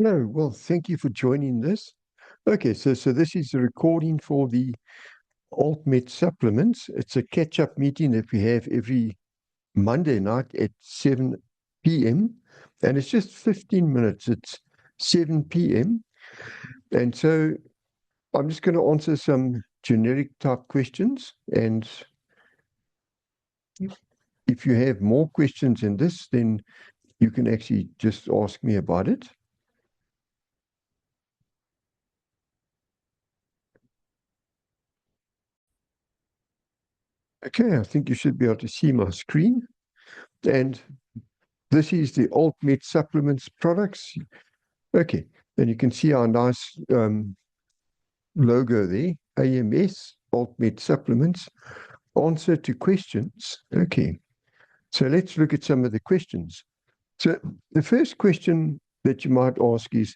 No, well, thank you for joining this. Okay, so this is a recording for the AltMed supplements. It's a catch-up meeting that we have every Monday night at 7 p.m. And it's just 15 minutes. It's 7 p.m. And so I'm just going to answer some generic type questions. And if you have more questions in this, then you can actually just ask me about it. Okay, I think you should be able to see my screen. And this is the AltMed supplements products. Okay, and you can see our nice logo there, AMS, AltMed supplements. Answer to questions. Okay, so let's look at some of the questions. So the first question that you might ask is,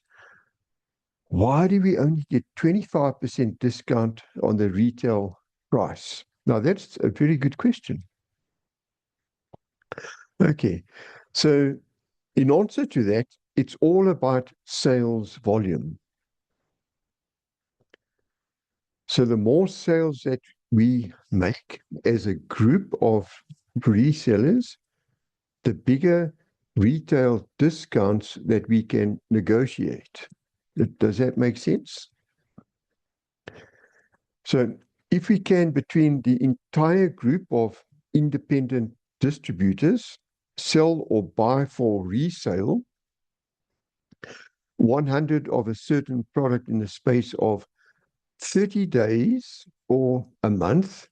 why do we only get 25% discount on the retail price? Now, that's a very good question. Okay, so in answer to that, it's all about sales volume. So the more sales that we make as a group of resellers, the bigger retail discounts that we can negotiate. Does that make sense? So if we can, between the entire group of independent distributors, sell or buy for resale 100 of a certain product in the space of 30 days or a month,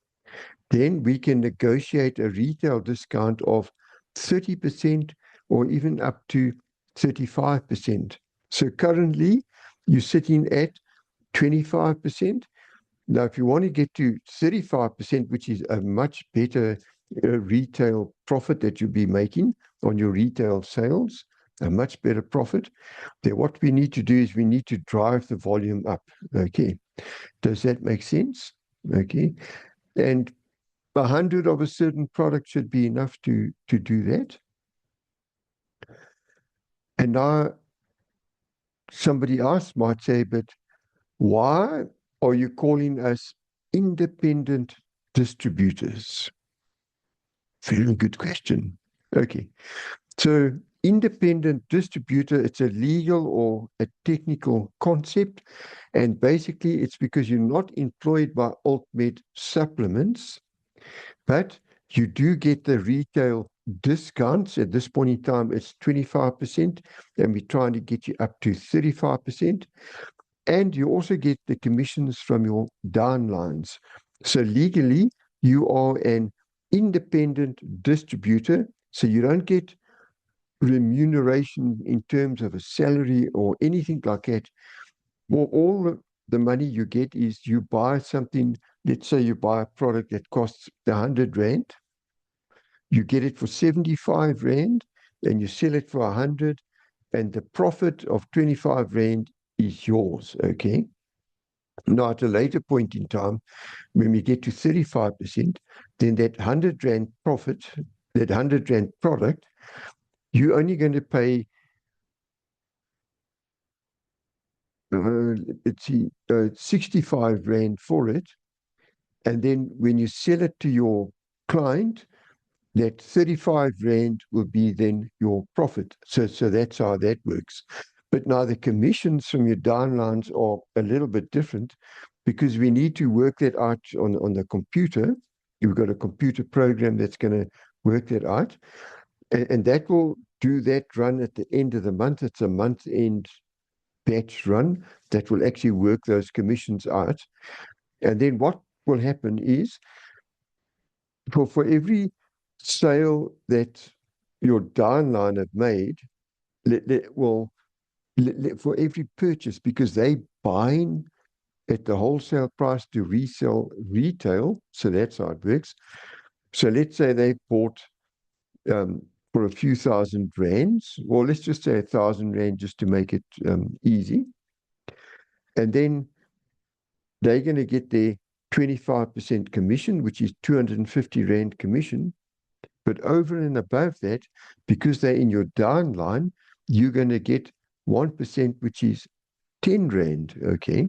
then we can negotiate a retail discount of 30% or even up to 35%. So currently, you're sitting at 25%. Now, if you want to get to 35%, which is a much better retail profit that you'll be making on your retail sales, a much better profit, then what we need to do is we need to drive the volume up. Okay. Does that make sense? Okay. And 100 of a certain product should be enough to do that. And now somebody else might say, but why are you calling us independent distributors? Very good question. Okay. So independent distributor, it's a legal or a technical concept. And basically it's because you're not employed by AltMed supplements, but you do get the retail discounts. At this point in time, it's 25%, and we're trying to get you up to 35%. And you also get the commissions from your downlines. So legally, you are an independent distributor, so you don't get remuneration in terms of a salary or anything like that. Well, all the money you get is you buy something. Let's say you buy a product that costs 100 Rand. You get it for 75 Rand and you sell it for 100, and the profit of 25 Rand is yours. Okay. Now, at a later point in time, when we get to 35%, then that 100 Rand profit, that 100 Rand product, you're only going to pay, let's see, 65 Rand for it. And then when you sell it to your client, that 35 Rand will be then your profit. So that's how that works. But now the commissions from your downlines are a little bit different because we need to work that out on the computer. You've got a computer program that's going to work that out. And that will do that run at the end of the month. It's a month-end batch run that will actually work those commissions out. And then what will happen is for every sale that your downline have made, for every purchase, because they buying at the wholesale price to resell retail, so that's how it works. So let's say they bought for a few thousand rands, or let's just say 1,000 rand just to make it easy. And then they're going to get their 25% commission, which is 250 Rand commission. But over and above that, because they're in your downline, you're going to get 1%, which is 10 Rand. Okay.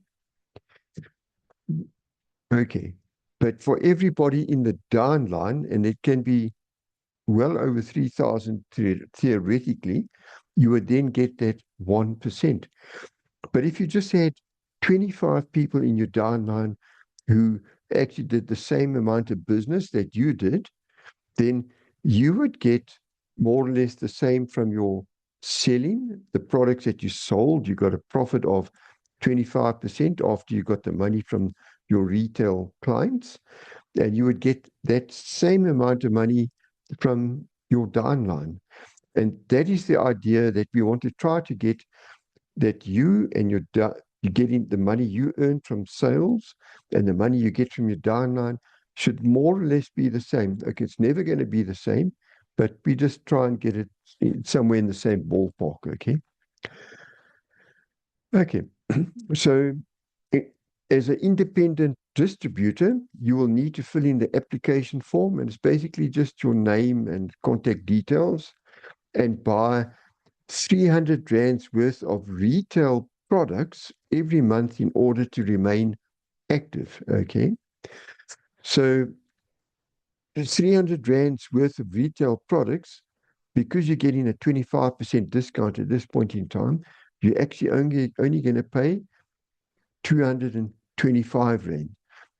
Okay. But for everybody in the downline, and it can be well over 3,000 theoretically, you would then get that 1%. But if you just had 25 people in your downline who actually did the same amount of business that you did, then you would get more or less the same from your selling the products that you sold. You got a profit of 25% after you got the money from your retail clients, and you would get that same amount of money from your downline. And that is the idea that we want to try to get, that you and you're getting the money you earn from sales and the money you get from your downline should more or less be the same. Okay, it's never going to be the same, but we just try and get it somewhere in the same ballpark. Okay. Okay. So as an independent distributor, you will need to fill in the application form, and it's basically just your name and contact details, and buy 300 rands worth of retail products every month in order to remain active. Okay. So 300 rands worth of retail products, because you're getting a 25% discount at this point in time, you're actually only going to pay 225 Rand.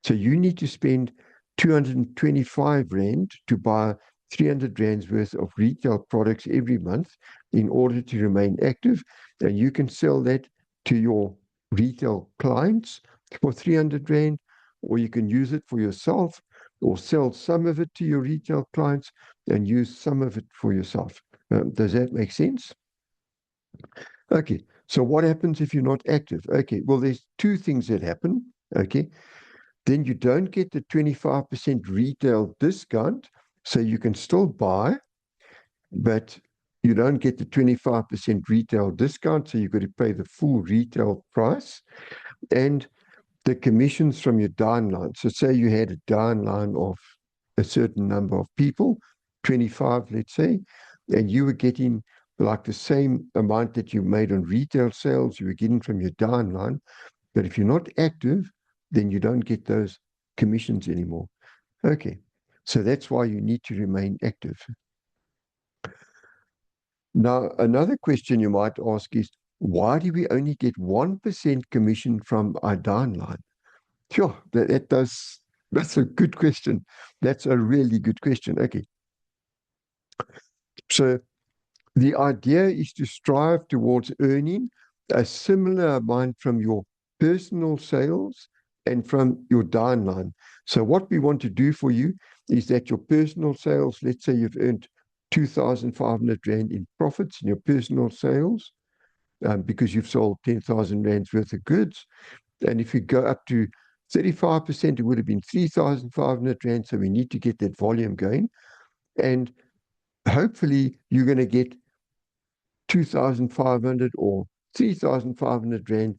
So you need to spend 225 Rand to buy 300 Rands worth of retail products every month in order to remain active. And you can sell that to your retail clients for 300 Rand, or you can use it for yourself, or sell some of it to your retail clients and use some of it for yourself. Does that make sense? Okay. So what happens if you're not active? Okay. Well, there's two things that happen. Okay. Then you don't get the 25% retail discount. So you can still buy, but you don't get the 25% retail discount. So you've got to pay the full retail price and the commissions from your downline. So say you had a downline of a certain number of people, 25, let's say, and you were getting like the same amount that you made on retail sales, you were getting from your downline. But if you're not active, then you don't get those commissions anymore. Okay. So that's why you need to remain active. Now, another question you might ask is, why do we only get 1% commission from our downline? Sure, that's a good question. That's a really good question. Okay. So the idea is to strive towards earning a similar amount from your personal sales and from your downline. So what we want to do for you is that your personal sales, let's say you've earned 2,500 Rand in profits in your personal sales, because you've sold 10,000 Rands worth of goods. And if you go up to 35%, it would have been 3,500 Rand. So we need to get that volume going. And hopefully you're going to get 2,500 or 3,500 Rand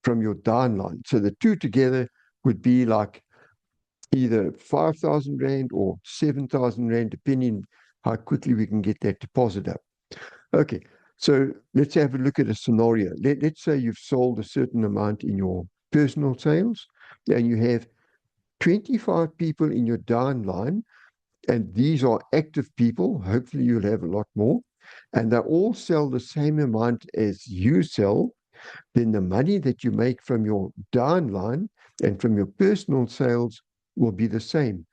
from your downline. So the two together would be like either 5,000 Rand or 7,000 Rand, depending how quickly we can get that deposit up. Okay, so let's have a look at a scenario. Let's say you've sold a certain amount in your personal sales and you have 25 people in your downline, and these are active people. Hopefully you'll have a lot more, and they all sell the same amount as you sell. Then the money that you make from your downline and from your personal sales will be the same.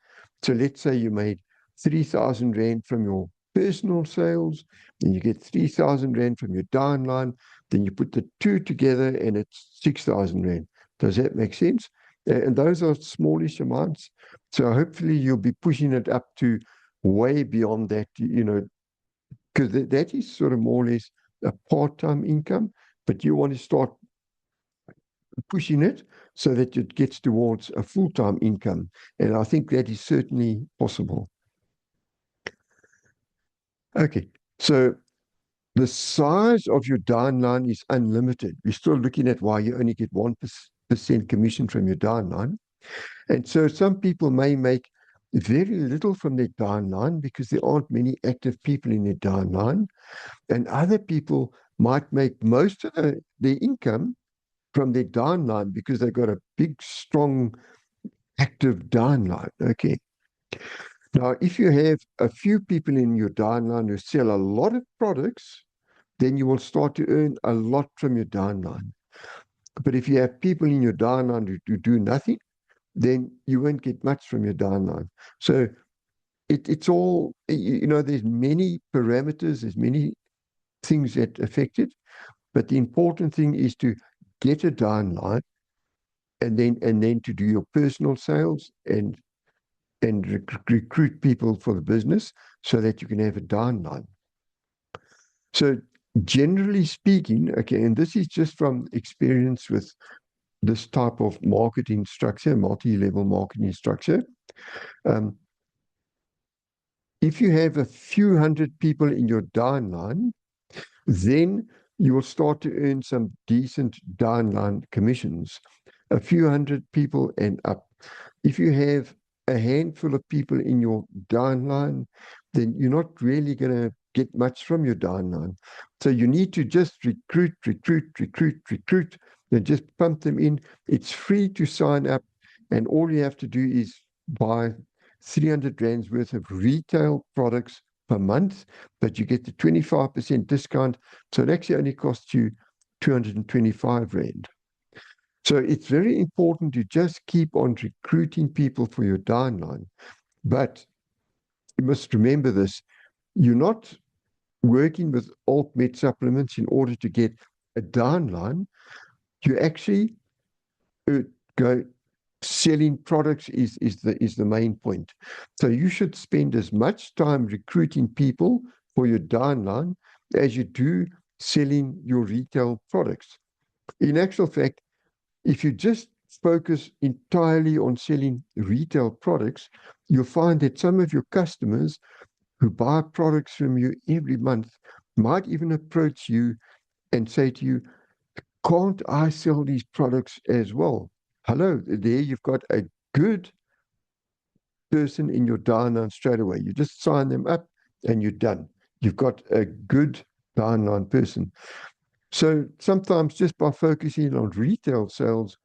So let's say you made 3,000 Rand from your personal sales, and you get 3,000 Rand from your downline, then you put the two together and it's 6,000 Rand. Does that make sense? And those are smallish amounts. So hopefully you'll be pushing it up to way beyond that, because that is sort of more or less a part-time income, but you want to start pushing it so that it gets towards a full-time income. And I think that is certainly possible. Okay, so the size of your downline is unlimited. We're still looking at why you only get 1% commission from your downline. And so some people may make very little from their downline because there aren't many active people in their downline. And other people might make most of their income from their downline because they've got a big, strong, active downline. Okay. Now, if you have a few people in your downline who sell a lot of products, then you will start to earn a lot from your downline. But if you have people in your downline who do nothing, then you won't get much from your downline. So it's all, there's many parameters, there's many things that affect it. But the important thing is to get a downline and then to do your personal sales and recruit people for the business so that you can have a downline. So generally speaking, okay, and this is just from experience with this type of marketing structure, multi-level marketing structure. If you have a few hundred people in your downline, then you will start to earn some decent downline commissions, a few hundred people and up. If you have a handful of people in your downline, then you're not really going to get much from your downline. So you need to just recruit, and just pump them in. It's free to sign up, and all you have to do is buy 300 rands worth of retail products per month, but you get the 25% discount. So it actually only costs you 225 rand. So it's very important to just keep on recruiting people for your downline. But you must remember this, you're not working with alt med supplements in order to get a downline. You actually go selling products is the main point. So you should spend as much time recruiting people for your downline as you do selling your retail products. In actual fact, if you just focus entirely on selling retail products, you'll find that some of your customers who buy products from you every month might even approach you and say to you, can't I sell these products as well? Hello, there you've got a good person in your downline straight away. You just sign them up and you're done. You've got a good downline person. So sometimes just by focusing on retail sales,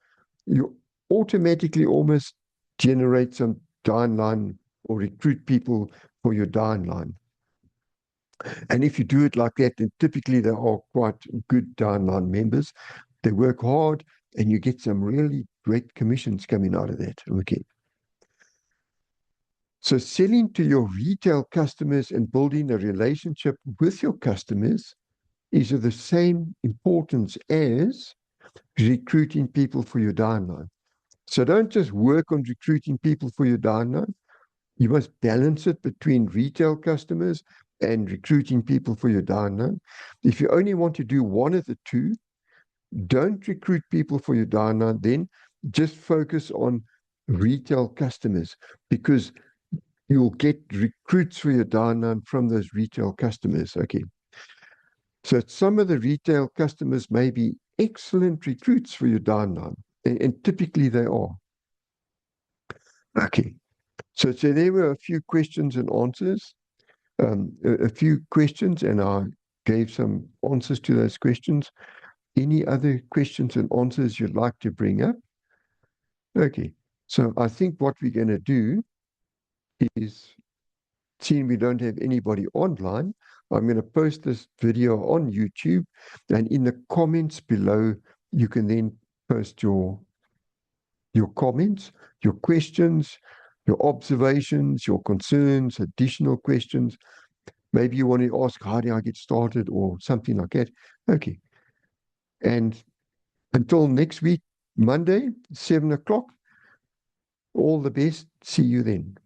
you automatically almost generate some downline or recruit people for your downline. And if you do it like that, then typically they are quite good downline members. They work hard and you get some really great commissions coming out of that. Okay. So selling to your retail customers and building a relationship with your customers is of the same importance as recruiting people for your downline. So don't just work on recruiting people for your downline. You must balance it between retail customers and recruiting people for your downline. If you only want to do one of the two, don't recruit people for your downline, then just focus on retail customers because you'll get recruits for your downline from those retail customers. Okay. So some of the retail customers may be excellent recruits for your downline, and typically they are. Okay. So there were a few questions and answers, a few questions, and I gave some answers to those questions. Any other questions and answers you'd like to bring up? Okay. So I think what we're going to do is, seeing we don't have anybody online, I'm going to post this video on YouTube, and in the comments below, you can then post your comments, your questions, your observations, your concerns, additional questions. Maybe you want to ask, how do I get started, or something like that. Okay. And until next week, Monday, 7 o'clock, all the best. See you then.